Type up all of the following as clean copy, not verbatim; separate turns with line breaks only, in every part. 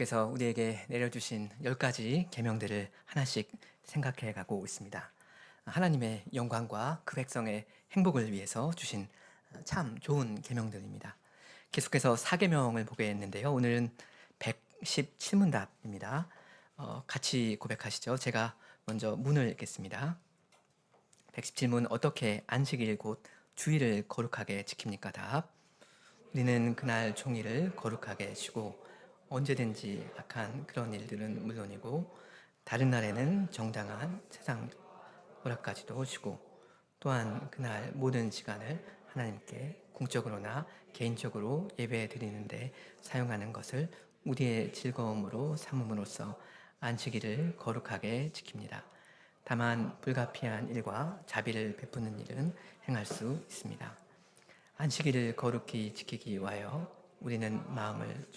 예수께서 우리에게 내려주신 10가지 계명들을 하나씩 생각해 가고 있습니다. 하나님의 영광과 그 백성의 행복을 위해서 주신 참 좋은 계명들입니다. 계속해서 4계명을 보게 했는데요. 오늘은 117문답입니다. 같이 고백하시죠. 제가 먼저 문을 읽겠습니다. 117문 어떻게 안식일 곧 주일을 거룩하게 지킵니까? 답. 우리는 그날 종일을 거룩하게 쉬고 언제든지 악한 그런 일들은 물론이고 다른 날에는 정당한 세상 오락까지도 쉬고 또한 그날 모든 시간을 하나님께 공적으로나 개인적으로 예배 드리는데 사용하는 것을 우리의 즐거움으로 삼음으로써 안식일을 거룩하게 지킵니다. 다만 불가피한 일과 자비를 베푸는 일은 행할 수 있습니다. 안식일을 거룩히 지키기 위하여 우리는 마음을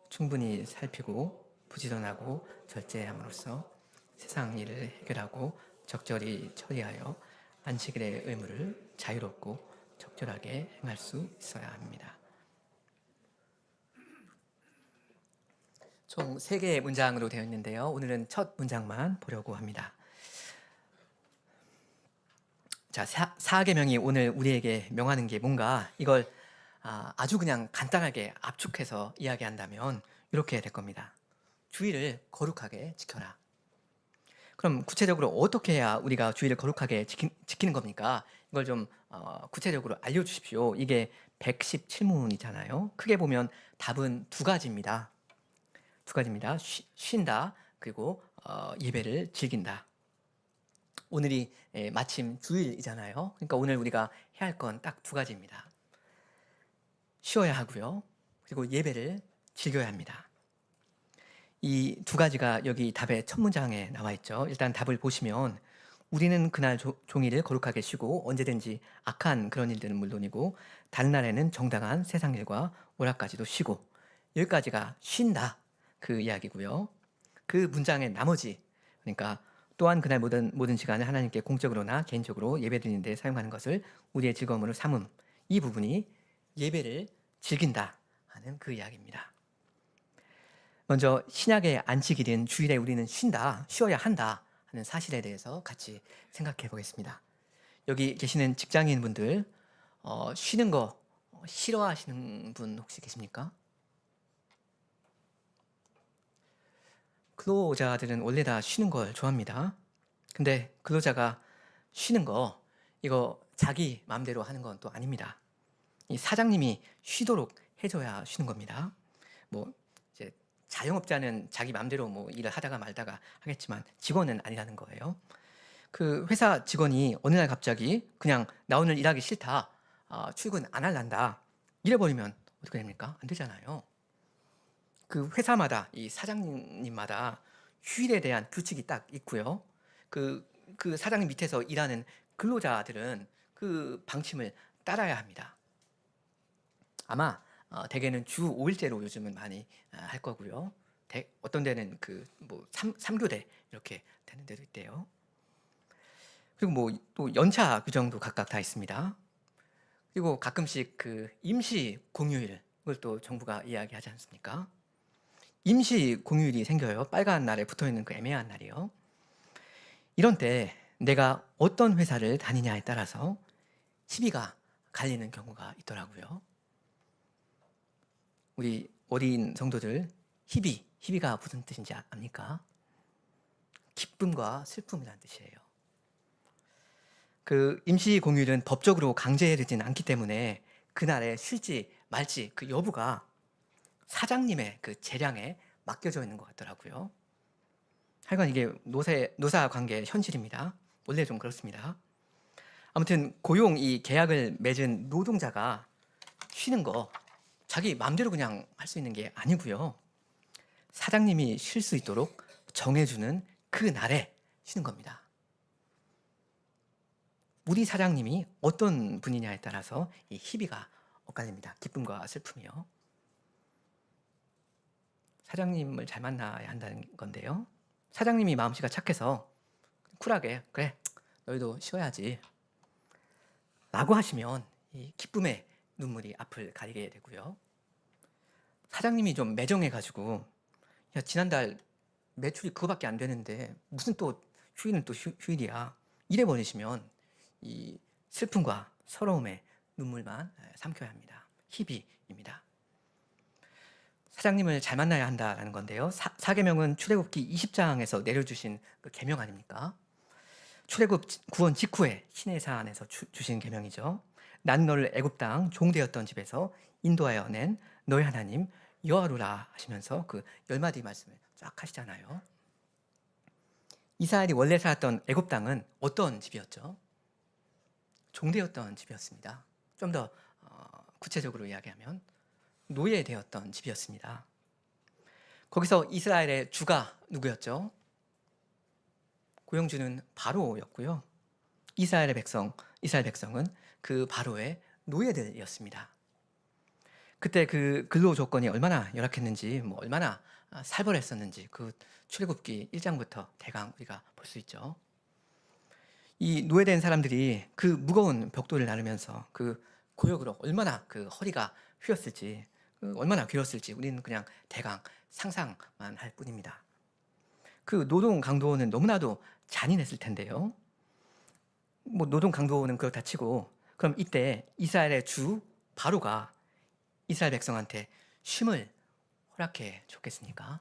충분히 살피고 부지런하고 절제함으로써 세상 일을 해결하고 적절히 처리하여 안식일의 의무를 자유롭고 적절하게 행할 수 있어야 합니다. 총 3개의 문장으로 되어 있는데요. 오늘은 첫 문장만 보려고 합니다. 자, 4계명이 오늘 우리에게 명하는 게 뭔가 이걸 아주 그냥 간단하게 압축해서 이야기한다면 이렇게 될 겁니다. 주일을 거룩하게 지켜라. 그럼 구체적으로 어떻게 해야 우리가 주일을 거룩하게 지키는 겁니까? 이걸 좀 구체적으로 알려주십시오. 이게 117문이잖아요. 크게 보면 답은 2가지입니다. 2가지입니다. 쉰다, 그리고 예배를 즐긴다. 오늘이 마침 주일이잖아요. 그러니까 오늘 우리가 해야 할 건 딱 2가지입니다. 쉬어야 하고요. 그리고 예배를 즐겨야 합니다. 이 2가지가 여기 답의 첫 문장에 나와 있죠. 일단 답을 보시면 우리는 그날 종일을 거룩하게 쉬고 언제든지 악한 그런 일들은 물론이고 다른 날에는 정당한 세상 일과 오락까지도 쉬고 여기까지가 쉰다 그 이야기고요. 그 문장의 나머지 그러니까 또한 그날 모든 시간을 하나님께 공적으로나 개인적으로 예배드리는 데 사용하는 것을 우리의 즐거움으로 삼음 이 부분이 예배를 즐긴다 하는 그 이야기입니다. 먼저 신약의 안식일인 주일에 우리는 쉬어야 한다 하는 사실에 대해서 같이 생각해 보겠습니다. 여기 계시는 직장인분들 쉬는 거 싫어하시는 분 혹시 계십니까? 근로자들은 원래 다 쉬는 걸 좋아합니다. 근데 근로자가 쉬는 거 이거 자기 마음대로 하는 건 또 아닙니다. 이 사장님이 쉬도록 해줘야 쉬는 겁니다. 뭐 이제 자영업자는 자기 마음대로 뭐 일을 하다가 말다가 하겠지만 직원은 아니라는 거예요. 그 회사 직원이 어느 날 갑자기 그냥 나 오늘 일하기 싫다, 출근 안 할란다 이래버리면 어떻게 됩니까? 안 되잖아요. 그 회사마다 이 사장님마다 휴일에 대한 규칙이 딱 있고요. 그 사장님 밑에서 일하는 근로자들은 그 방침을 따라야 합니다. 아마 대개는 주 5일제로 요즘은 많이 할 거고요. 어떤 데는 그 뭐 3교대 이렇게 되는 데도 있대요. 그리고 뭐 또 연차 규정도 각각 다 있습니다. 그리고 가끔씩 그 임시 공휴일 그걸 또 정부가 이야기하지 않습니까? 임시 공휴일이 생겨요. 빨간 날에 붙어있는 그 애매한 날이요. 이런 때 내가 어떤 회사를 다니냐에 따라서 시비가 갈리는 경우가 있더라고요. 우리 어린 성도들 희비가 무슨 뜻인지 압니까? 기쁨과 슬픔이라는 뜻이에요. 그 임시 공휴일은 법적으로 강제되지는 않기 때문에 그날에 쉴지 말지 그 여부가 사장님의 그 재량에 맡겨져 있는 것 같더라고요. 하여간 이게 노사 관계 현실입니다. 원래 좀 그렇습니다. 아무튼 고용 이 계약을 맺은 노동자가 쉬는 거 자기 마음대로 그냥 할 수 있는 게 아니고요. 사장님이 쉴 수 있도록 정해주는 그 날에 쉬는 겁니다. 우리 사장님이 어떤 분이냐에 따라서 이 희비가 엇갈립니다. 기쁨과 슬픔이요. 사장님을 잘 만나야 한다는 건데요. 사장님이 마음씨가 착해서 쿨하게 그래 너희도 쉬어야지 라고 하시면 이 기쁨의 눈물이 앞을 가리게 되고요. 사장님이 좀 매정해가지고 야, 지난달 매출이 그거밖에 안 되는데 무슨 또 휴일은 또 휴일이야. 이래 버리시면 이 슬픔과 서러움의 눈물만 삼켜야 합니다. 희비입니다. 사장님을 잘 만나야 한다라는 건데요. 사계명은 출애굽기 20장에서 내려주신 그 계명 아닙니까? 출애굽 구원 직후에 시내사 안에서 주신 계명이죠. 난 너를 애굽 땅 종되었던 집에서 인도하여 낸 너의 하나님 여호와라 하시면서 그 10마디 말씀을 쫙 하시잖아요. 이스라엘이 원래 살았던 애굽 땅은 어떤 집이었죠? 종되었던 집이었습니다. 좀 더 구체적으로 이야기하면 노예되었던 집이었습니다. 거기서 이스라엘의 주가 누구였죠? 고용주는 바로였고요. 이스라엘 백성은 그 바로의 노예들이었습니다. 그때 그 근로 조건이 얼마나 열악했는지, 얼마나 살벌했었는지 그 출애굽기 1장부터 대강 우리가 볼 수 있죠. 이 노예된 사람들이 그 무거운 벽돌을 나르면서 그 고역으로 얼마나 그 허리가 휘었을지, 얼마나 괴로웠을지 우리는 그냥 대강 상상만 할 뿐입니다. 그 노동 강도는 너무나도 잔인했을 텐데요. 노동 강도는 그렇다 치고, 그럼 이때 이스라엘의 주 바로가 이스라엘 백성한테 쉼을 허락해 줬겠습니까?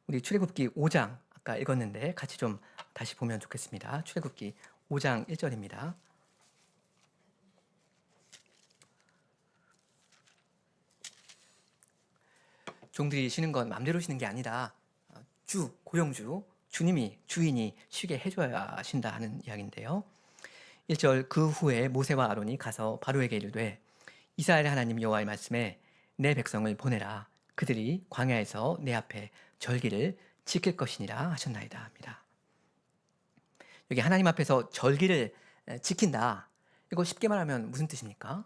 우리 출애굽기 5장 아까 읽었는데 같이 좀 다시 보면 좋겠습니다. 출애굽기 5장 1절입니다. 종들이 쉬는 건 마음대로 쉬는 게 아니라 고용주, 주님이 주인이 쉬게 해줘야 하신다 하는 이야기인데요. 1절 그 후에 모세와 아론이 가서 바로에게 이르되 이스라엘 하나님 여호와의 말씀에 내 백성을 보내라. 그들이 광야에서 내 앞에 절기를 지킬 것이니라 하셨나이다 합니다. 여기 하나님 앞에서 절기를 지킨다. 이거 쉽게 말하면 무슨 뜻입니까?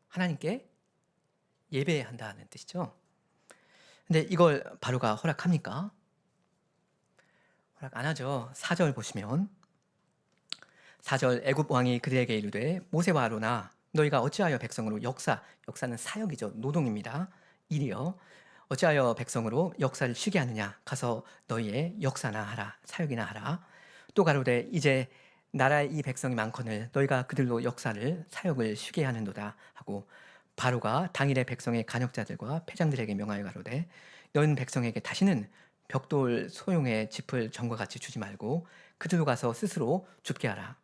하나님께 예배한다는 뜻이죠. 근데 이걸 바로가 허락합니까? 허락 안 하죠. 4절 보시면 4절 애굽 왕이 그들에게 이르되 모세와 아론아 너희가 어찌하여 백성으로 역사는 사역이죠. 노동입니다. 일이요. 어찌하여 백성으로 역사를 쉬게 하느냐. 가서 너희의 역사나 하라. 사역이나 하라. 또 가로되 이제 나라의 이 백성이 많거늘 너희가 그들로 역사를 사역을 쉬게 하는도다 하고 바로가 당일의 백성의 간역자들과 패장들에게 명하여 가로되 너희는 백성에게 다시는 벽돌 소용의 짚을 전과 같이 주지 말고 그들로 가서 스스로 줍게 하라.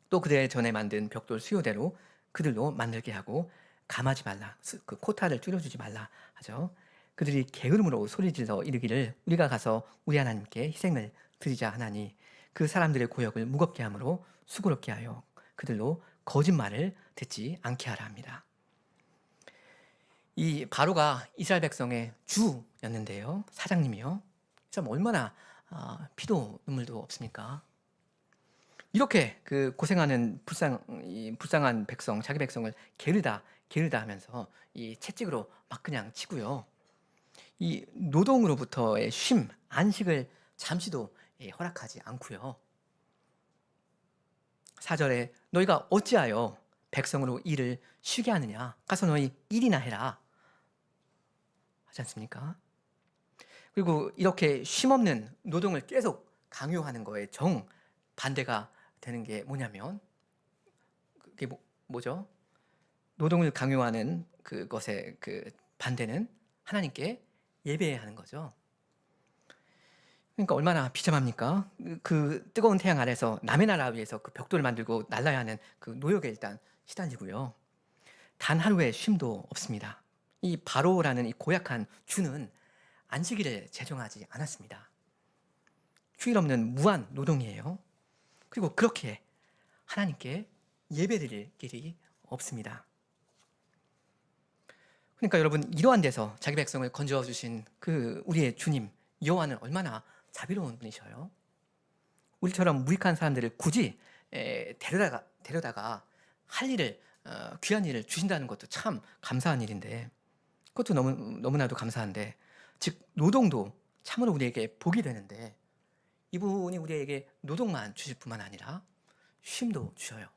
또 그들 전에 만든 벽돌 수요대로 그들로 만들게 하고 감하지 말라. 그 코타를 줄여주지 말라 하죠. 그들이 게으름으로 소리질러 이르기를 우리가 가서 우리 하나님께 희생을 드리자 하나니 그 사람들의 고역을 무겁게 함으로 수고롭게 하여 그들로 거짓말을 듣지 않게 하라 합니다. 이 바로가 이스라엘 백성의 주였는데요. 사장님이요. 참 얼마나 피도 눈물도 없습니까? 이렇게 그 고생하는 불쌍한 백성, 자기 백성을 게으르다 하면서 이 채찍으로 막 그냥 치고요. 이 노동으로부터의 쉼, 안식을 잠시도 허락하지 않고요. 4절에 너희가 어찌하여 백성으로 일을 쉬게 하느냐? 가서 너희 일이나 해라. 하지 않습니까? 그리고 이렇게 쉼없는 노동을 계속 강요하는 거에 정반대가 되는 게 뭐냐면 그게 뭐죠? 노동을 강요하는 그것의 그 반대는 하나님께 예배하는 거죠. 그러니까 얼마나 비참합니까? 그 뜨거운 태양 아래서 남의 나라 위에서 그 벽돌을 만들고 날라야 하는 그 노역에 일단 시달리고요. 단 하루의 쉼도 없습니다. 이 바로라는 이 고약한 주는 안식일을 제정하지 않았습니다. 휴일 없는 무한 노동이에요. 그리고 그렇게 하나님께 예배드릴 길이 없습니다. 그러니까 여러분 이러한 데서 자기 백성을 건져 주신 그 우리의 주님 여호와는 얼마나 자비로운 분이셔요. 우리처럼 무익한 사람들을 굳이 데려다가 할 일을 귀한 일을 주신다는 것도 참 감사한 일인데 그것도 너무나도 감사한데 즉 노동도 참으로 우리에게 복이 되는데 이분이 우리에게 노동만 주실 뿐만 아니라 쉼도 주셔요.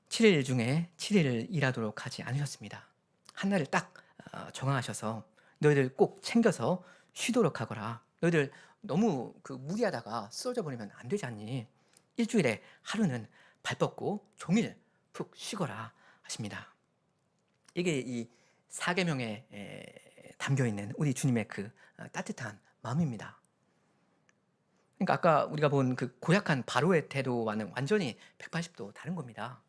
7일 중에 7일을 일하도록 하지 않으셨습니다. 한 날을 딱 정하셔서 너희들 꼭 챙겨서 쉬도록 하거라. 너희들 너무 무리하다가 쓰러져 버리면 안 되지 않니? 일주일에 하루는 발 뻗고 종일 푹 쉬거라 하십니다. 이게 이 사계명에 담겨 있는 우리 주님의 그 따뜻한 마음입니다. 그러니까 아까 우리가 본 그 고약한 바로의 태도와는 완전히 180도 다른 겁니다.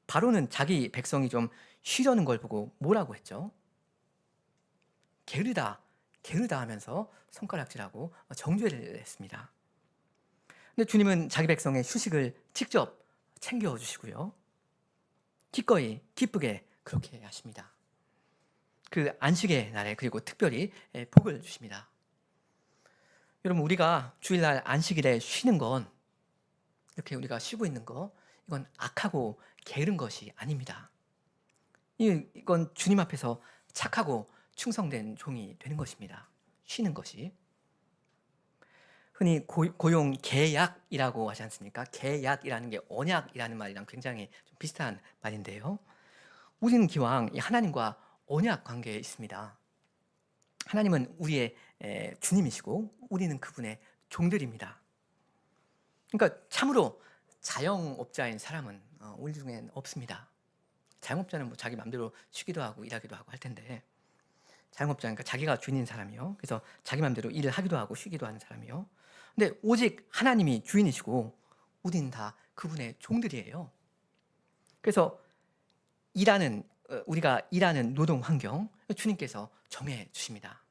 바로는 자기 백성이 좀 쉬려는 걸 보고 뭐라고 했죠? 게으르다, 게으르다 하면서 손가락질하고 정죄를 했습니다. 근데 주님은 자기 백성의 휴식을 직접 챙겨주시고요. 기꺼이 기쁘게 그렇게 하십니다. 그 안식의 날에 그리고 특별히 복을 주십니다. 여러분, 우리가 주일날 안식일에 쉬는 건, 이렇게 우리가 쉬고 있는 거, 이건 악하고 게으른 것이 아닙니다. 이건 주님 앞에서 착하고 충성된 종이 되는 것입니다. 쉬는 것이. 흔히 고용 계약이라고 하지 않습니까? 계약이라는 게 언약이라는 말이랑 굉장히 좀 비슷한 말인데요. 우리는 기왕 하나님과 언약 관계에 있습니다. 하나님은 우리의 주님이시고 우리는 그분의 종들입니다. 그러니까 참으로 자영업자인 사람은 우리 중엔 없습니다. 자영업자는 뭐 자기 마음대로 쉬기도 하고 일하기도 하고 할 텐데, 자영업자니까 그러니까 자기가 주인인 사람이요. 그래서 자기 마음대로 일을 하기도 하고 쉬기도 하는 사람이요. 근데 오직 하나님이 주인이시고 우리는 다 그분의 종들이에요. 그래서 우리가 일하는 노동 환경 주님께서 정해 주십니다.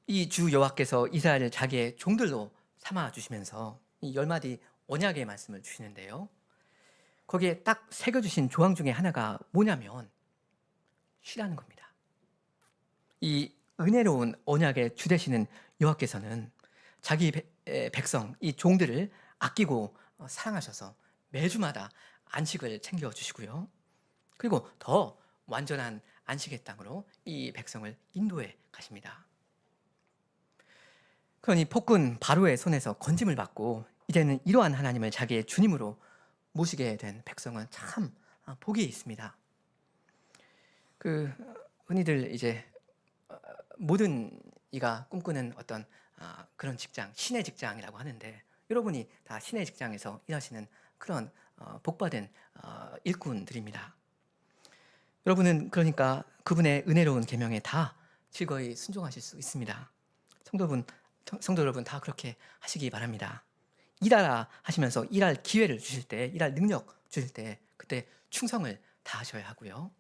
이 주 여호와께서 이스라엘을 자기의 종들로 삼아 주시면서 이 10마디 언약의 말씀을 주시는데요. 거기에 딱 새겨 주신 조항 중에 하나가 뭐냐면 쉬라는 겁니다. 이 은혜로운 언약의 주 되시는 여호와께서는 자기 백성, 이 종들을 아끼고 사랑하셔서 매주마다 안식을 챙겨 주시고요. 그리고 더 완전한 안식의 땅으로 이 백성을 인도해 가십니다. 그러니 폭군 바로의 손에서 건짐을 받고 이제는 이러한 하나님을 자기의 주님으로 모시게 된 백성은 참 복이 있습니다. 흔히들 이제 모든 이가 꿈꾸는 어떤 그런 직장, 신의 직장이라고 하는데, 여러분이 다 신의 직장에서 일하시는 그런 복받은 일꾼들입니다. 여러분은 그러니까 그분의 은혜로운 계명에 다 즐거이 순종하실 수 있습니다. 성도 여러분 다 그렇게 하시기 바랍니다. 일하라 하시면서 일할 기회를 주실 때, 일할 능력 주실 때 그때 충성을 다하셔야 하고요.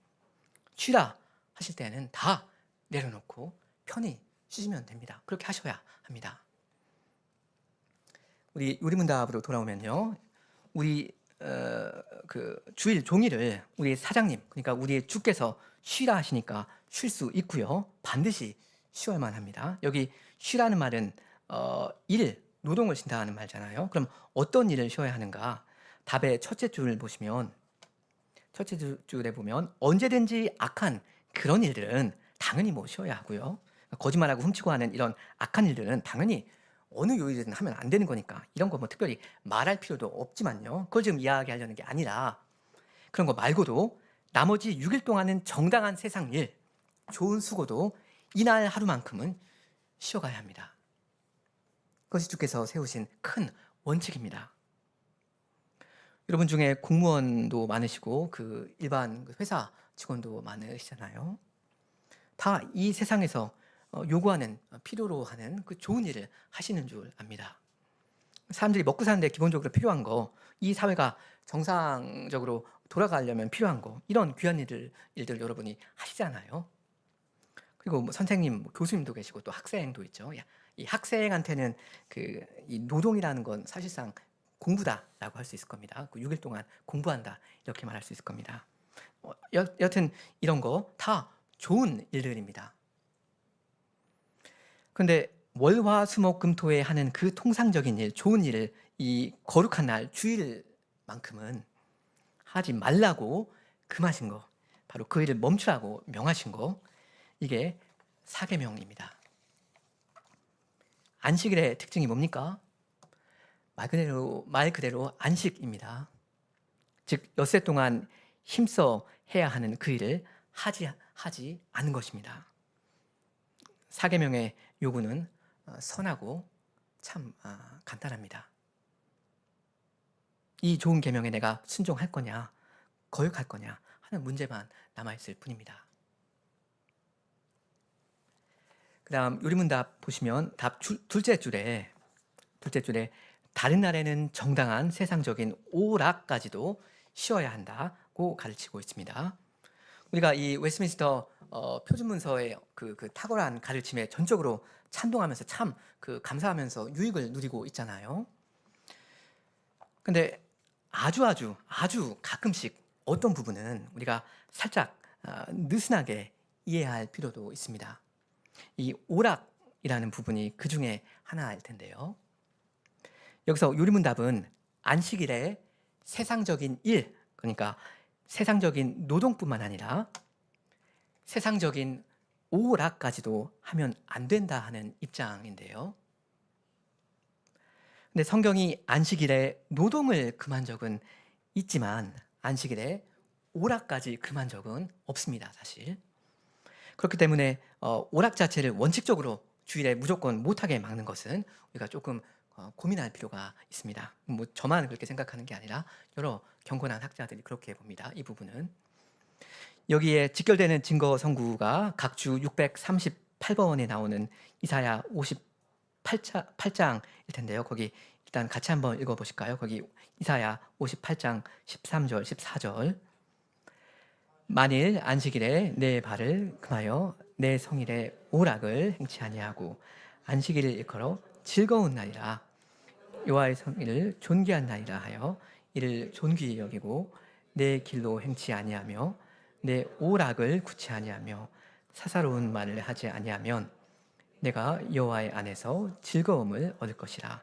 쉬라 하실 때는 다 내려놓고 편히 쉬시면 됩니다. 그렇게 하셔야 합니다. 우리 요리문답으로 돌아오면요, 우리 주일 종일을 우리 사장님, 그러니까 우리의 주께서 쉬라 하시니까 쉴 수 있고요. 반드시 쉬어야만 합니다. 여기 쉬라는 말은 노동을 쉰다는 말잖아요. 그럼 어떤 일을 쉬어야 하는가? 답의 첫째 줄을 보시면, 첫째 줄에 보면 언제든지 악한 그런 일들은 당연히 뭐 쉬어야 하고요. 거짓말하고 훔치고 하는 이런 악한 일들은 당연히 어느 요일이든 하면 안 되는 거니까 이런 거 뭐 특별히 말할 필요도 없지만요. 그걸 지금 이야기하려는 게 아니라, 그런 거 말고도 나머지 6일 동안은 정당한 세상 일, 좋은 수고도 이날 하루만큼은 쉬어가야 합니다. 그것이 주께서 세우신 큰 원칙입니다. 여러분 중에 공무원도 많으시고 일반 회사 직원도 많으시잖아요. 다 이 세상에서 요구하는, 필요로 하는 그 좋은 일을 하시는 줄 압니다. 사람들이 먹고 사는데 기본적으로 필요한 거, 이 사회가 정상적으로 돌아가려면 필요한 거, 이런 귀한 일들 여러분이 하시잖아요. 그리고 뭐 선생님, 교수님도 계시고 또 학생도 있죠. 이 학생한테는 이 노동이라는 건 사실상 공부다라고 할 수 있을 겁니다. 6일 동안 공부한다 이렇게 말할 수 있을 겁니다. 여튼 이런 거 다 좋은 일들입니다. 그런데 월화수목금토에 하는 그 통상적인 일, 좋은 일을 이 거룩한 날 주일만큼은 하지 말라고 금하신 거, 바로 그 일을 멈추라고 명하신 거, 이게 사계명입니다. 안식일의 특징이 뭡니까? 말 그대로 안식입니다. 즉 엿새 동안 힘써 해야 하는 그 일을 하지 않은 것입니다. 사계명의 요구는 선하고 참 간단합니다. 이 좋은 계명에 내가 순종할 거냐, 거역할 거냐 하는 문제만 남아있을 뿐입니다. 그 다음 요리문답 보시면 답 둘째 줄에 다른 날에는 정당한 세상적인 오락까지도 쉬어야 한다고 가르치고 있습니다. 우리가 이 웨스트민스터 표준문서의 그 탁월한 가르침에 전적으로 찬동하면서 참 감사하면서 유익을 누리고 있잖아요. 근데 아주 가끔씩 어떤 부분은 우리가 살짝 느슨하게 이해할 필요도 있습니다. 이 오락이라는 부분이 그 중에 하나일 텐데요. 여기서 요리문답은 안식일에 세상적인 일, 그러니까 세상적인 노동뿐만 아니라 세상적인 오락까지도 하면 안 된다 하는 입장인데요. 근데 성경이 안식일에 노동을 금한 적은 있지만 안식일에 오락까지 금한 적은 없습니다, 사실. 그렇기 때문에 오락 자체를 원칙적으로 주일에 무조건 못하게 막는 것은 우리가 조금 고민할 필요가 있습니다. 뭐 저만 그렇게 생각하는 게 아니라 여러 경건한 학자들이 그렇게 봅니다. 이 부분은. 여기에 직결되는 증거 선구가 각주 638번에 나오는 이사야 58장일 텐데요. 거기 일단 같이 한번 읽어보실까요? 거기 이사야 58장 13절 14절 만일 안식일에 내 발을 금하여 내 성일에 오락을 행치 아니하고 안식일을 일컬어 즐거운 날이라 여호와의 성일을 존귀한 날이라 하여 이를 존귀히 여기고 내 길로 행치 아니하며 내 오락을 굳이 아니하며 사사로운 말을 하지 아니하면 내가 여호와의 안에서 즐거움을 얻을 것이라.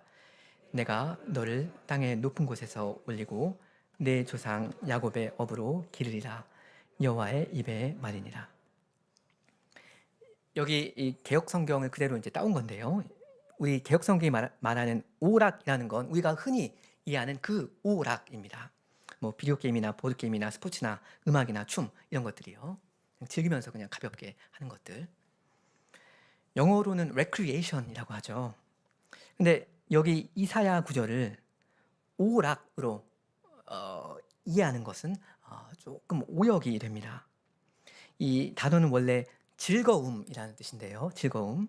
내가 너를 땅의 높은 곳에서 올리고 내 조상 야곱의 업으로 기르리라. 여호와의 입의 말이니라. 여기 이 개역 성경을 그대로 이제 따온 건데요. 우리 개역 성경이 말하는 오락이라는 건 우리가 흔히 이해하는 그 오락입니다. 뭐 비디오 게임이나 보드 게임이나 스포츠나 음악이나 춤 이런 것들이요. 즐기면서 그냥 가볍게 하는 것들. 영어로는 recreation이라고 하죠. 근데 여기 이사야 구절을 오락으로 이해하는 것은 조금 오역이 됩니다. 이 단어는 원래 즐거움이라는 뜻인데요. 즐거움.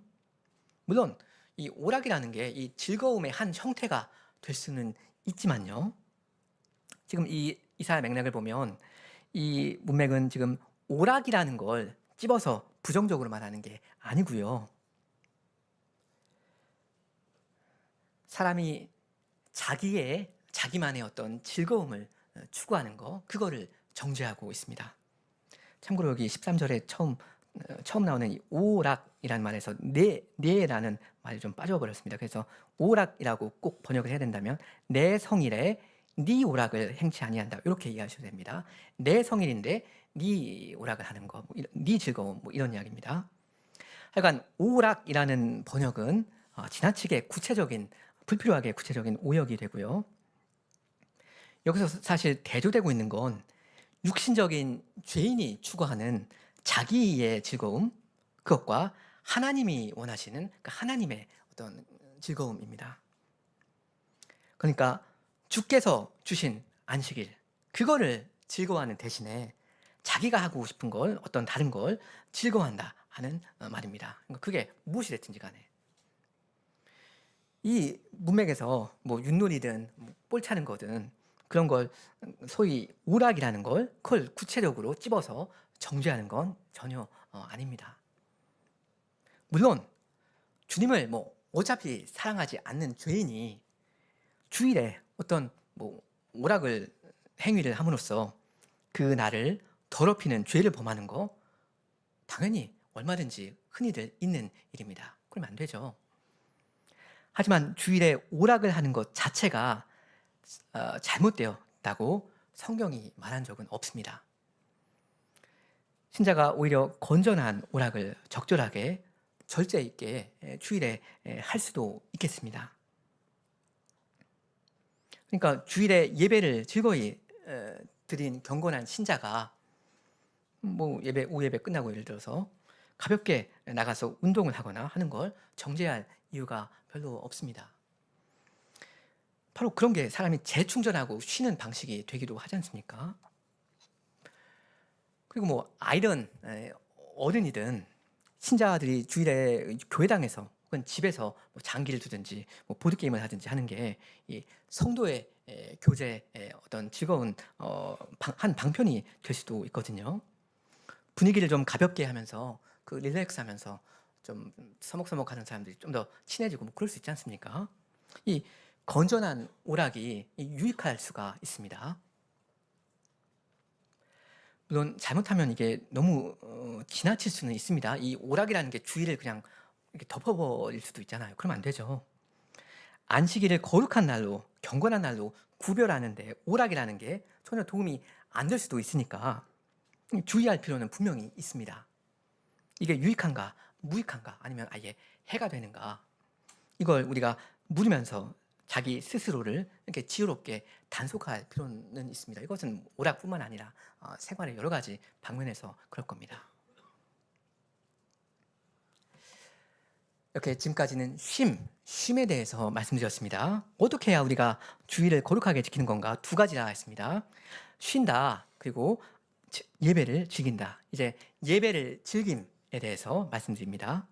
물론 이 오락이라는 게 이 즐거움의 한 형태가 될 수는 있지만요. 지금 이 이사야 맥락을 보면 이 문맥은 지금 오락이라는 걸 찝어서 부정적으로 말하는 게 아니고요. 사람이 자기만의 어떤 즐거움을 추구하는 거, 그거를 정죄하고 있습니다. 참고로 여기 13절에 처음 나오는 이 오락이라는 말에서 네라는 말이 좀 빠져버렸습니다. 그래서 오락이라고 꼭 번역을 해야 된다면 내 성일에 네 오락을 행치 아니한다 이렇게 이해하셔도 됩니다. 내 성일인데 네 오락을 하는 거, 네 즐거움 뭐 이런 이야기입니다. 하여간 오락이라는 번역은 지나치게 불필요하게 구체적인 오역이 되고요. 여기서 사실 대조되고 있는 건 육신적인 죄인이 추구하는 자기의 즐거움, 그것과 하나님이 원하시는 그 하나님의 어떤 즐거움입니다. 그러니까 주께서 주신 안식일, 그거를 즐거워하는 대신에 자기가 하고 싶은 걸, 어떤 다른 걸 즐거워한다 하는 말입니다. 그러니까 그게 무엇이 됐든지 간에. 이 문맥에서 뭐 윷놀이든 볼 차는 거든 그런 걸 소위 오락이라는 걸 그걸 구체적으로 찝어서 정죄하는 건 전혀 아닙니다. 물론 주님을 뭐 어차피 사랑하지 않는 죄인이 주일에 어떤 뭐 오락을 행위를 함으로써 그 날을 더럽히는 죄를 범하는 거 당연히 얼마든지 흔히들 있는 일입니다. 그러면 안 되죠. 하지만 주일에 오락을 하는 것 자체가 잘못되었다고 성경이 말한 적은 없습니다. 신자가 오히려 건전한 오락을 적절하게 절제 있게 주일에 할 수도 있겠습니다. 그러니까 주일에 예배를 즐거이 드린 경건한 신자가 뭐 예배 오후 예배 끝나고 예를 들어서 가볍게 나가서 운동을 하거나 하는 걸 정죄할 이유가 별로 없습니다. 바로 그런 게 사람이 재충전하고 쉬는 방식이 되기도 하지 않습니까? 그리고 뭐 아이든 어른이든 신자들이 주일에 교회당에서 혹은 집에서 뭐 장기를 두든지 뭐 보드게임을 하든지 하는 게 이 성도의 교제의 어떤 즐거운 한 방편이 될 수도 있거든요. 분위기를 좀 가볍게 하면서 그 릴렉스하면서 좀 서먹서먹하는 사람들이 좀 더 친해지고 뭐 그럴 수 있지 않습니까? 이 건전한 오락이 유익할 수가 있습니다. 물론 잘못하면 이게 너무 지나칠 수는 있습니다. 이 오락이라는 게 주의를 그냥 이렇게 덮어버릴 수도 있잖아요. 그러면 안 되죠. 안식일을 거룩한 날로, 경건한 날로 구별하는데 오락이라는 게 전혀 도움이 안 될 수도 있으니까 주의할 필요는 분명히 있습니다. 이게 유익한가, 무익한가, 아니면 아예 해가 되는가. 이걸 우리가 물으면서 자기 스스로를 이렇게 지혜롭게 단속할 필요는 있습니다. 이것은 오락뿐만 아니라 생활의 여러 가지 방면에서 그럴 겁니다. 이렇게 지금까지는 쉼에 대해서 말씀드렸습니다. 어떻게 해야 우리가 주의를 거룩하게 지키는 건가? 두 가지나 했습니다. 쉰다, 그리고 예배를 즐긴다. 이제 예배를 즐김에 대해서 말씀드립니다.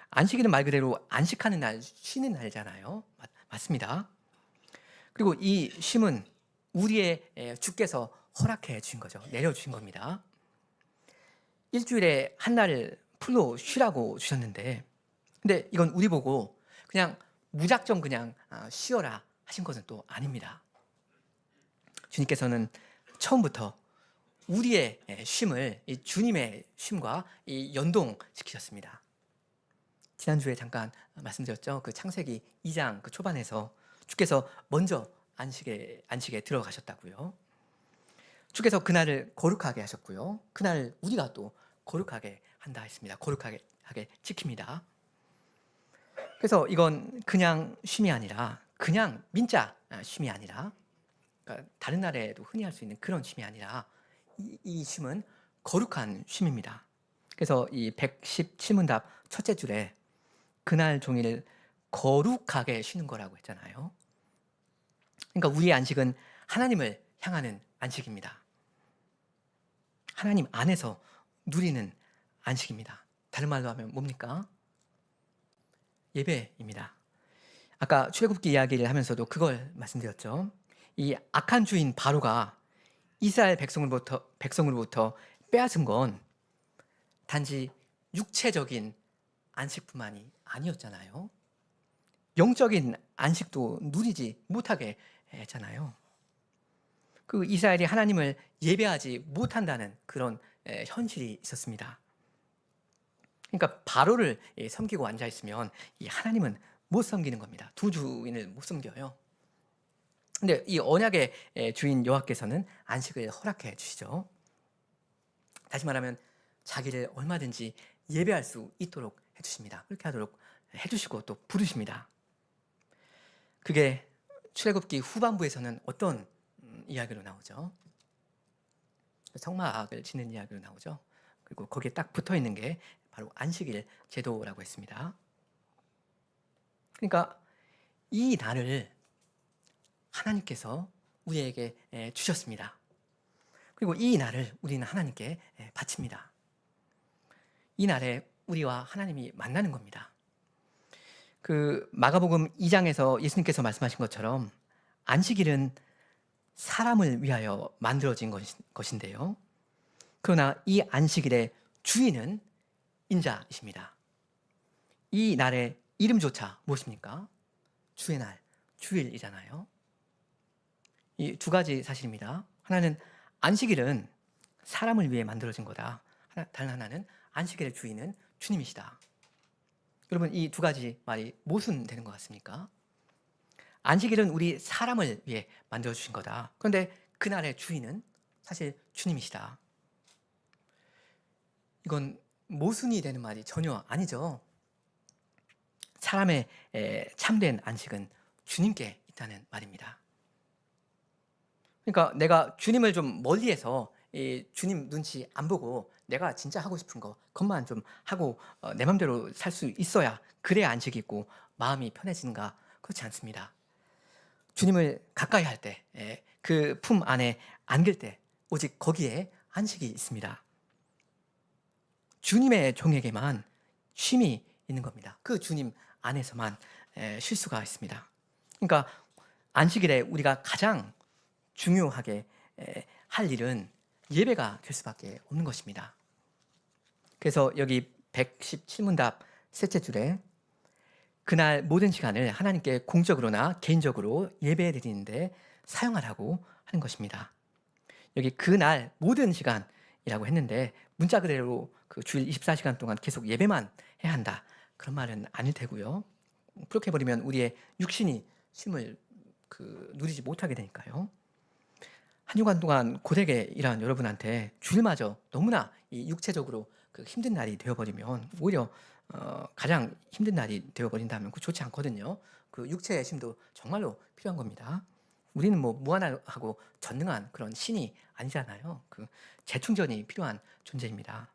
안식일은 말 그대로 안식하는 날, 쉬는 날이잖아요. 맞습니다. 그리고 이 쉼은 우리의 주께서 허락해 주신 거죠. 내려주신 겁니다. 일주일에 한 날을 풀로 쉬라고 주셨는데, 근데 이건 우리 보고 그냥 무작정 그냥 쉬어라 하신 것은 또 아닙니다. 주님께서는 처음부터 우리의 쉼을 이 주님의 쉼과 이 연동시키셨습니다. 지난주에 잠깐 말씀드렸죠. 그 창세기 2장 그 초반에서 주께서 먼저 안식에 들어가셨다고요. 주께서 그날을 거룩하게 하셨고요. 그날 우리가 또 거룩하게 한다 했습니다. 거룩하게 지킵니다. 그래서 이건 그냥 쉼이 아니라 그냥 민자 쉼이 아니라 그러니까 다른 나라에도 흔히 할 수 있는 그런 쉼이 아니라 이 쉼은 거룩한 쉼입니다. 그래서 이 117문답 첫째 줄에 그날 종일 거룩하게 쉬는 거라고 했잖아요. 그러니까 우리의 안식은 하나님을 향하는 안식입니다. 하나님 안에서 누리는 안식입니다. 다른 말로 하면 뭡니까? 예배입니다. 아까 출애굽기 이야기를 하면서도 그걸 말씀드렸죠. 이 악한 주인 바로가 이스라엘 백성으로부터 빼앗은 건 단지 육체적인 안식뿐만이 아니었잖아요. 영적인 안식도 누리지 못하게 했잖아요. 그 이스라엘이 하나님을 예배하지 못한다는 그런 현실이 있었습니다. 그러니까 바로를 섬기고 앉아 있으면 이 하나님은 못 섬기는 겁니다. 두 주인을 못 섬겨요. 근데 이 언약의 주인 여호와께서는 안식을 허락해 주시죠. 다시 말하면 자기를 얼마든지 예배할 수 있도록 해주십니다. 그렇게 하도록 해주시고 또 부르십니다. 그게 출애굽기 후반부에서는 어떤 이야기로 나오죠? 성막을 짓는 이야기로 나오죠. 그리고 거기에 딱 붙어 있는 게 바로 안식일 제도라고 했습니다. 그러니까 이 날을 하나님께서 우리에게 주셨습니다. 그리고 이 날을 우리는 하나님께 바칩니다. 이 날에 우리와 하나님이 만나는 겁니다. 그 마가복음 2장에서 예수님께서 말씀하신 것처럼 안식일은 사람을 위하여 만들어진 것인데요. 그러나 이 안식일의 주인은 인자이십니다. 이 날의 이름조차 무엇입니까? 주의 날, 주일이잖아요. 이 두 가지 사실입니다. 하나는 안식일은 사람을 위해 만들어진 거다. 다른 하나는 안식일의 주인은 주님이시다. 여러분, 이 두 가지 말이 모순되는 것 같습니까? 안식일은 우리 사람을 위해 만들어주신 거다. 그런데 그날의 주인은 사실 주님이시다. 이건 모순이 되는 말이 전혀 아니죠. 사람의 참된 안식은 주님께 있다는 말입니다. 그러니까 내가 주님을 좀 멀리해서 이 주님 눈치 안 보고 내가 진짜 하고 싶은 거 그것만 좀 하고 내 맘대로 살 수 있어야 그래야 안식이 있고 마음이 편해지는가? 그렇지 않습니다. 주님을 가까이 할 때, 그 품 안에 안길 때 오직 거기에 안식이 있습니다. 주님의 종에게만 쉼이 있는 겁니다. 그 주님 안에서만 쉴 수가 있습니다. 그러니까 안식일에 우리가 가장 중요하게 할 일은 예배가 될 수밖에 없는 것입니다. 그래서 여기 117문답 셋째 줄에 그날 모든 시간을 하나님께 공적으로나 개인적으로 예배 드리는데 사용하라고 하는 것입니다. 여기 그날 모든 시간이라고 했는데 문자 그대로 그 주일 24시간 동안 계속 예배만 해야 한다. 그런 말은 아닐 테고요. 그렇게 해버리면 우리의 육신이 쉼을 누리지 못하게 되니까요. 한 주간 동안 고되게 일한 여러분한테 주일마저 너무나 이 육체적으로 힘든 날이 되어버리면 오히려 가장 힘든 날이 되어버린다면 그 좋지 않거든요. 그 육체의 쉼도 정말로 필요한 겁니다. 우리는 뭐 무한하고 전능한 그런 신이 아니잖아요. 그 재충전이 필요한 존재입니다.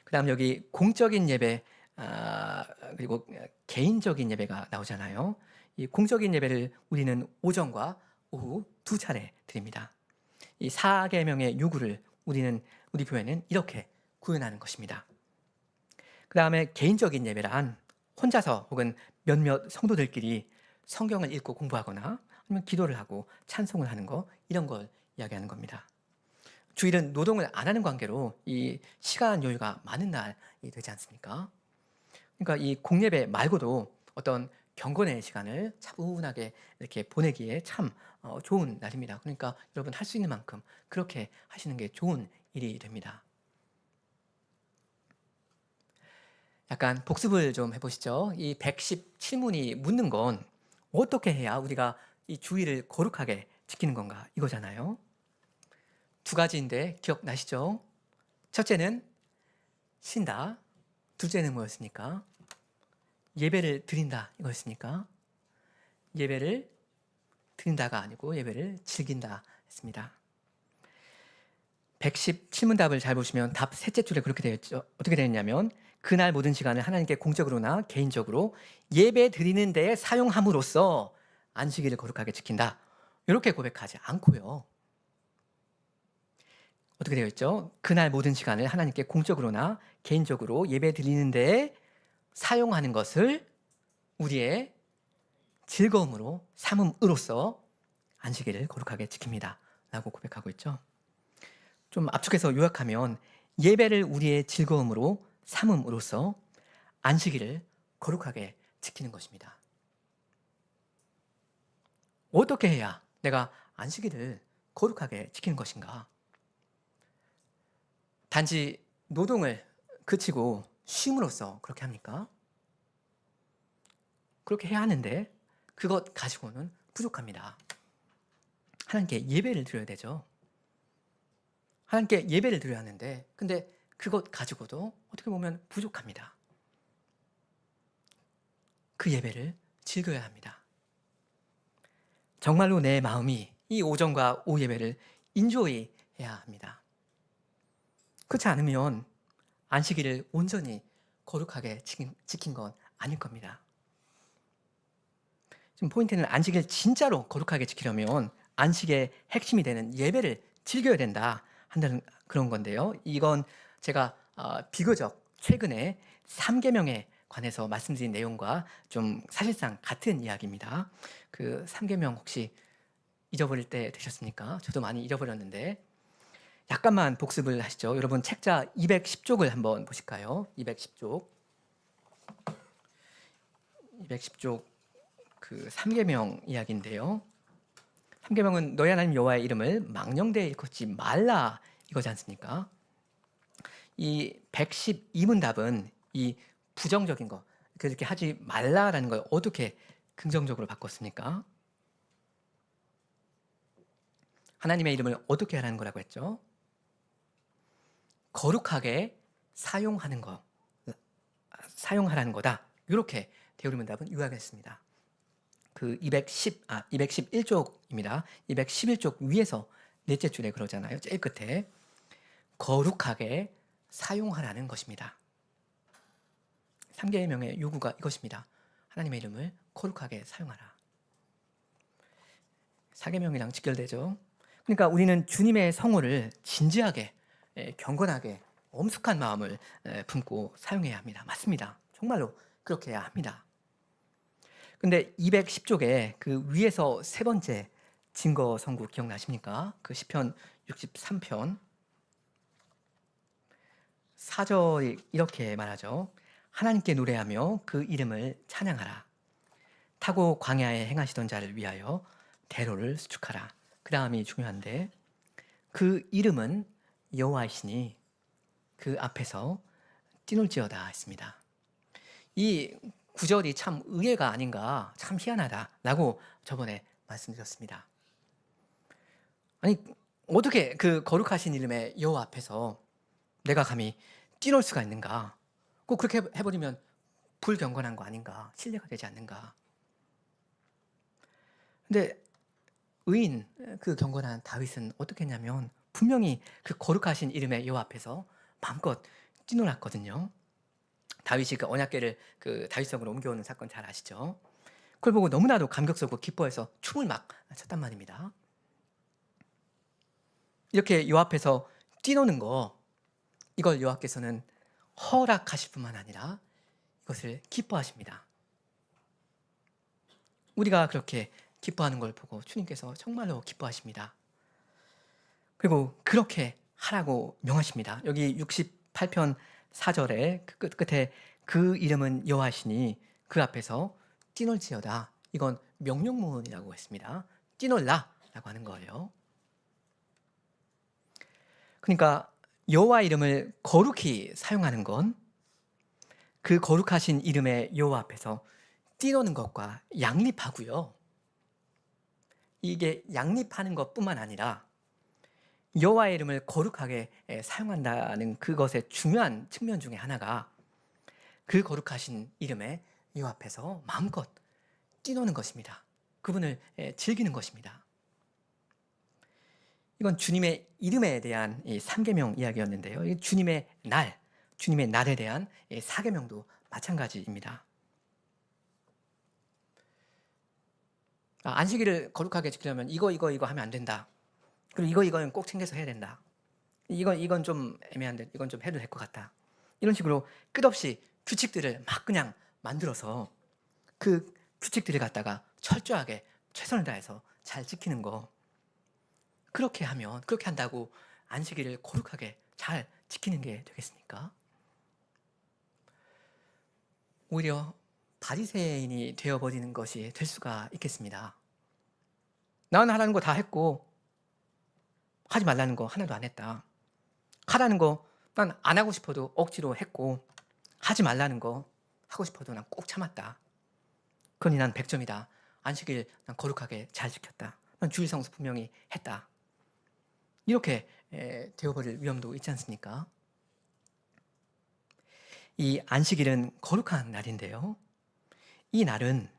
그 다음 여기 공적인 예배 그리고 개인적인 예배가 나오잖아요. 이 공적인 예배를 우리는 오전과 오후 두 차례 드립니다. 이 4계명의 요구를 우리 교회는 이렇게 구현하는 것입니다. 그 다음에 개인적인 예배란 혼자서 혹은 몇몇 성도들끼리 성경을 읽고 공부하거나 아니면 기도를 하고 찬송을 하는 거 이런 걸 이야기하는 겁니다. 주일은 노동을 안 하는 관계로 이 시간 여유가 많은 날이 되지 않습니까? 그러니까 이 공예배 말고도 어떤 경건의 시간을 차분하게 이렇게 보내기에 참 좋은 날입니다. 그러니까 여러분 할 수 있는 만큼 그렇게 하시는 게 좋은 일이 됩니다. 약간 복습을 좀 해보시죠. 이 117문이 묻는 건 어떻게 해야 우리가 이 주일을 거룩하게 지키는 건가 이거잖아요. 두 가지인데 기억나시죠? 첫째는 쉰다. 둘째는 뭐였습니까? 예배를 드린다 이거였습니까? 예배를 드린다가 아니고 예배를 즐긴다 했습니다. 117문답을 잘 보시면 답 셋째 줄에 그렇게 되어 있죠. 어떻게 되어 있냐면 그날 모든 시간을 하나님께 공적으로나 개인적으로 예배 드리는 데에 사용함으로써 안식일을 거룩하게 지킨다. 이렇게 고백하지 않고요. 어떻게 되어 있죠? 그날 모든 시간을 하나님께 공적으로나 개인적으로 예배 드리는 데에 사용하는 것을 우리의 즐거움으로 삼음으로써 안식일을 거룩하게 지킵니다. 라고 고백하고 있죠. 좀 압축해서 요약하면 예배를 우리의 즐거움으로 삼음으로써 안식일을 거룩하게 지키는 것입니다. 어떻게 해야 내가 안식일을 거룩하게 지키는 것인가? 단지 노동을 그치고 쉼으로써 그렇게 합니까? 그렇게 해야 하는데 그것 가지고는 부족합니다. 하나님께 예배를 드려야 되죠. 하나님께 예배를 드려야 하는데 근데 그것 가지고도 어떻게 보면 부족합니다. 그 예배를 즐겨야 합니다. 정말로 내 마음이 이 오전과 오후 예배를 인조히 해야 합니다. 그렇지 않으면 안식일을 온전히 거룩하게 지킨 건 아닐 겁니다. 지금 포인트는 안식일 진짜로 거룩하게 지키려면 안식의 핵심이 되는 예배를 즐겨야 된다 한다는 그런 건데요. 이건 제가 비교적 최근에 3계명에 관해서 말씀드린 내용과 좀 사실상 같은 이야기입니다. 그 3계명 혹시 잊어버릴 때 되셨습니까? 저도 많이 잊어버렸는데 약간만 복습을 하시죠. 여러분 책자 210쪽을 한번 보실까요? 210쪽. 210쪽 그 3계명 이야기인데요. 3계명은 너희 하나님 여호와의 이름을 망령되이 일컫지 말라 이거지 않습니까? 이 112문답은 이 부정적인 거 그렇게 하지 말라라는 걸 어떻게 긍정적으로 바꿨습니까? 하나님의 이름을 어떻게 하라는 거라고 했죠? 거룩하게 사용하는 거, 사용하라는 거다. 이렇게 대우리문답은 요약했습니다. 그 211쪽입니다. 211쪽 위에서 넷째 줄에 그러잖아요. 제일 끝에 거룩하게 사용하라는 것입니다. 3계명의 요구가 이것입니다. 하나님의 이름을 거룩하게 사용하라. 4계명이랑 직결되죠. 그러니까 우리는 주님의 성호를 진지하게, 경건하게, 엄숙한 마음을 품고 사용해야 합니다. 맞습니다. 정말로 그렇게 해야 합니다. 근데 210쪽에 그 위에서 세 번째 증거 선구 기억나십니까? 그 시편 63편 4절이 이렇게 말하죠. 하나님께 노래하며 그 이름을 찬양하라. 타고 광야에 행하시던 자를 위하여 대로를 수축하라. 그 다음이 중요한데 그 이름은 여호와이시니 그 앞에서 뛰놀지어다 했습니다. 이 구절이 참 의외가 아닌가, 참 희한하다라고 저번에 말씀드렸습니다. 아니 어떻게 그 거룩하신 이름의 여호와 앞에서 내가 감히 뛰놀 수가 있는가? 꼭 그렇게 해버리면 불경건한 거 아닌가? 신뢰가 되지 않는가? 근데 의인, 그 경건한 다윗은 어떻게 했냐면 분명히 그 거룩하신 이름의 여호와 앞에서 마음껏 뛰놀았거든요. 다윗이 그 언약궤를 그 다윗성으로 옮겨오는 사건 잘 아시죠? 그걸 보고 너무나도 감격스럽고 기뻐해서 춤을 막 췄단 말입니다. 이렇게 여호와 앞에서 뛰노는 거, 이걸 여호와께서는 허락하실 뿐만 아니라 이것을 기뻐하십니다. 우리가 그렇게 기뻐하는 걸 보고 주님께서 정말로 기뻐하십니다. 그리고 그렇게 하라고 명하십니다. 여기 68편 4절에 그 끝에 그 이름은 여호와시니 그 앞에서 뛰놀지어다. 이건 명령문이라고 했습니다. 뛰놀라 라고 하는 거예요. 그러니까 여호와 이름을 거룩히 사용하는 건 그 거룩하신 이름의 여호와 앞에서 뛰노는 것과 양립하고요. 이게 양립하는 것뿐만 아니라 여호와의 이름을 거룩하게 사용한다는 그것의 중요한 측면 중에 하나가 그 거룩하신 이름의 여호와 앞에서 마음껏 뛰노는 것입니다. 그분을 즐기는 것입니다. 이건 주님의 이름에 대한 3계명 이야기였는데요. 이 주님의 날에 대한 4계명도 마찬가지입니다. 안식일을 거룩하게 지키려면 이거 하면 안 된다. 그리고 이거는 꼭 챙겨서 해야 된다. 이건 좀 애매한데 이건 좀 해도 될 것 같다. 이런 식으로 끝없이 규칙들을 막 그냥 만들어서 그 규칙들을 갖다가 철저하게 최선을 다해서 잘 지키는 거. 그렇게 한다고 안식일을 거룩하게 잘 지키는 게 되겠습니까? 오히려 바리새인이 되어버리는 것이 될 수가 있겠습니다. 나는 하라는 거 다 했고 하지 말라는 거 하나도 안 했다. 하라는 거 난 안 하고 싶어도 억지로 했고 하지 말라는 거 하고 싶어도 난 꼭 참았다. 그러니 난 100점이다. 안식일 난 거룩하게 잘 지켰다. 난 주일 성수 분명히 했다. 이렇게 되어버릴 위험도 있지 않습니까? 이 안식일은 거룩한 날인데요. 이 날은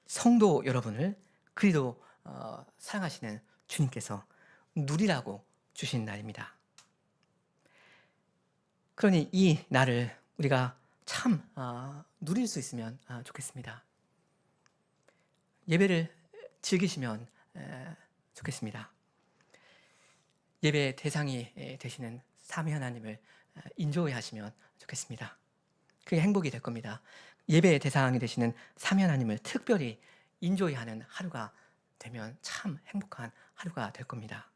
성도 여러분을 그리도 사랑하시는 주님께서 누리라고 주신 날입니다. 그러니 이 날을 우리가 참 누릴 수 있으면 좋겠습니다. 예배를 즐기시면 좋겠습니다. 예배의 대상이 되시는 삼위 하나님을 인조해 하시면 좋겠습니다. 그게 행복이 될 겁니다. 예배의 대상이 되시는 삼위 하나님을 특별히 인조해하는 하루가 되면 참 행복한 하루가 될 겁니다.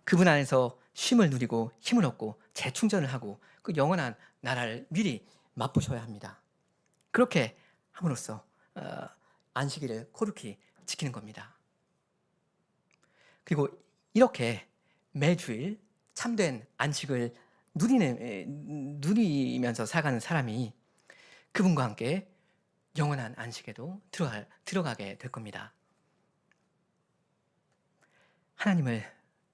그분 안에서 쉼을 누리고 힘을 얻고 재충전을 하고 그 영원한 나라를 미리 맛보셔야 합니다. 그렇게 함으로써 안식일을 거룩히 지키는 겁니다. 그리고 이렇게 매주일 참된 안식을 누리면서 살아가는 사람이 그분과 함께 영원한 안식에도 들어가게 될 겁니다. 하나님을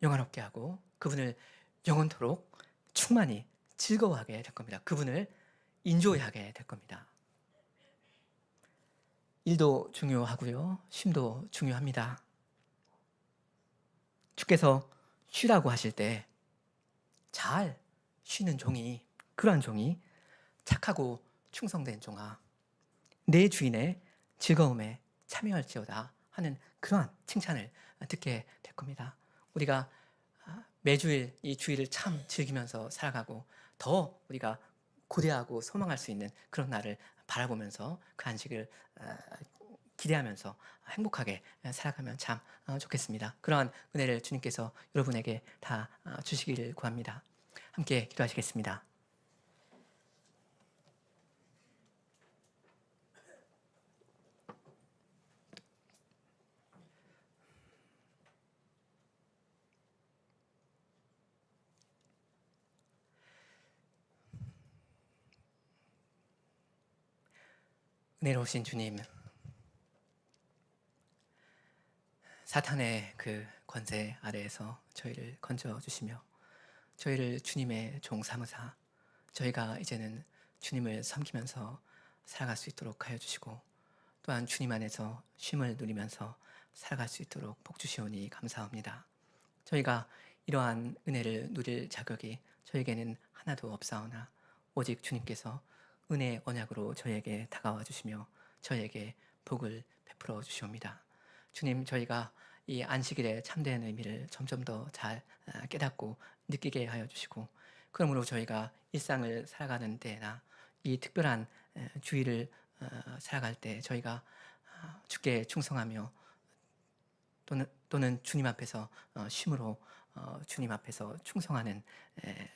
영원롭게 하고 그분을 영원토록 충만히 즐거워하게 될 겁니다. 그분을 인조하게 될 겁니다. 일도 중요하고요. 쉼도 중요합니다. 주께서 쉬라고 하실 때 잘 쉬는 종이, 그러한 종이 착하고 충성된 종아, 내 주인의 즐거움에 참여할지어다 하는 그러한 칭찬을 듣게 될 겁니다. 우리가 매주일 이 주일을 참 즐기면서 살아가고 더 우리가 고대하고 소망할 수 있는 그런 날을 바라보면서 그 안식을 기대하면서 행복하게 살아가면 참 좋겠습니다. 그러한 은혜를 주님께서 여러분에게 다 주시기를 구합니다. 함께 기도하시겠습니다. 은혜로우신 주님, 사탄의 그 권세 아래에서 저희를 건져주시며 저희를 주님의 종 삼으사 저희가 이제는 주님을 섬기면서 살아갈 수 있도록 하여 주시고 또한 주님 안에서 쉼을 누리면서 살아갈 수 있도록 복 주시오니 감사합니다. 저희가 이러한 은혜를 누릴 자격이 저에게는 하나도 없사오나 오직 주님께서 은혜의 언약으로 저에게 다가와 주시며 저에게 복을 베풀어 주시옵니다. 주님, 저희가 이 안식일의 참된 의미를 점점 더 잘 깨닫고 느끼게 하여 주시고 그러므로 저희가 일상을 살아가는 때나 이 특별한 주일을 살아갈 때 저희가 주께 충성하며 또는 주님 앞에서 쉼으로 주님 앞에서 충성하는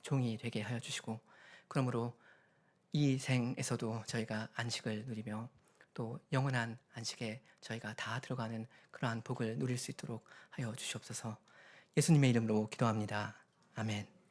종이 되게 하여 주시고 그러므로 이 생에서도 저희가 안식을 누리며 또 영원한 안식에 저희가 다 들어가는 그러한 복을 누릴 수 있도록 하여 주시옵소서. 예수님의 이름으로 기도합니다. 아멘.